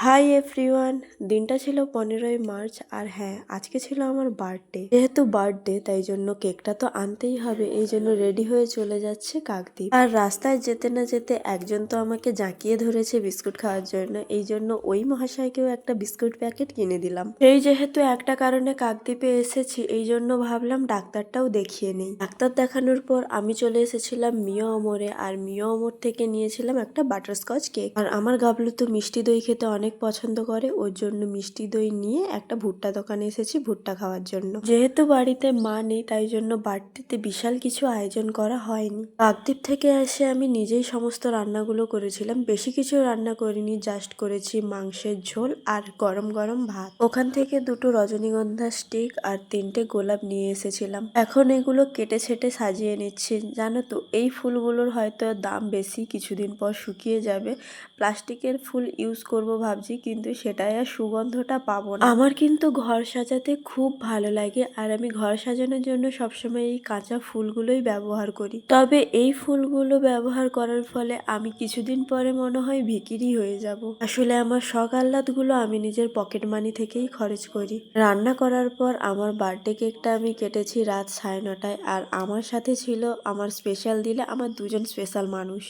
Hi everyone. দিনটা ছিল 15ই March আর হ্যাঁ, আজকে ছিল আমার বার্থডে। যেহেতু বার্থডে তাই জন্য কেকটা তো আনতেই হবে, এই জন্য রেডি হয়ে চলে যাচ্ছে কাকদ্বীপ। আর রাস্তায় যেতে না যেতে একজন তো আমাকে জাঁকিয়ে ধরেছে বিস্কুট খাওয়ার জন্য, এই জন্য ওই মহাশয়কেও একটা বিস্কুট প্যাকেট কিনে দিলাম। এই যেহেতু একটা কারণে কাকদ্বীপে এসেছি, এই জন্য ভাবলাম ডাক্তারটাও দেখিয়ে নেই। ডাক্তার দেখানোর পর আমি চলে এসেছিলাম মিয়া অমরে, আর মিয়া অমর থেকে নিয়েছিলাম একটা বাটারস্কচ কেক। আর আমার গাবলু তো মিষ্টি দই খেতে অনেক পছন্দ করে, ওর জন্য মিষ্টি দই নিয়ে একটা ভুট্টা দোকানে এসেছি ভুট্টা খাওয়ার জন্য। যেহেতু বাড়িতে মা নেই তাই জন্য বাড়তিতে বিশাল কিছু আয়োজন করা হয়নি। কাকদ্বীপ থেকে এসে আমি নিজেই সমস্ত রান্নাগুলো করেছিলাম, বেশি কিছু রান্না করিনি, জাস্ট করেছি মাংসের ঝোল আর গরম গরম ভাত। ওখান থেকে দুটো রজনীগন্ধা স্টিক আর 3টে গোলাপ নিয়ে এসেছিলাম। এখন এগুলো কেটে ছেটে সাজিয়ে নিচ্ছি। জানো তো, এই ফুলগুলোর হয়তো দাম বেশি, কিছুদিন পর শুকিয়ে যাবে। প্লাস্টিকের ফুল ইউজ করব ভাবছি, কিন্তু সেটাই আর সুগন্ধটা পাবো না। আমার কিন্তু ঘর সাজাতে খুব ভালো লাগে, আর আমি ঘর সাজানোর জন্য সবসময় এই কাঁচা ফুলগুলোই ব্যবহার করি। তবে এই ফুলগুলো ব্যবহার করার ফলে আমি কিছুদিন পরে মনে হয় ভিখিরি হয়ে যাব। আসলে আমার শখ আহ্লাদগুলো আমি নিজের পকেট মানি থেকেই খরচ করি। রান্না করার পর আমার বার্থডে কেকটা আমি কেটেছি রাত 9:30টায়, আর আমার সাথে ছিল আমার স্পেশাল দিলে আমার দুজন স্পেশাল মানুষ।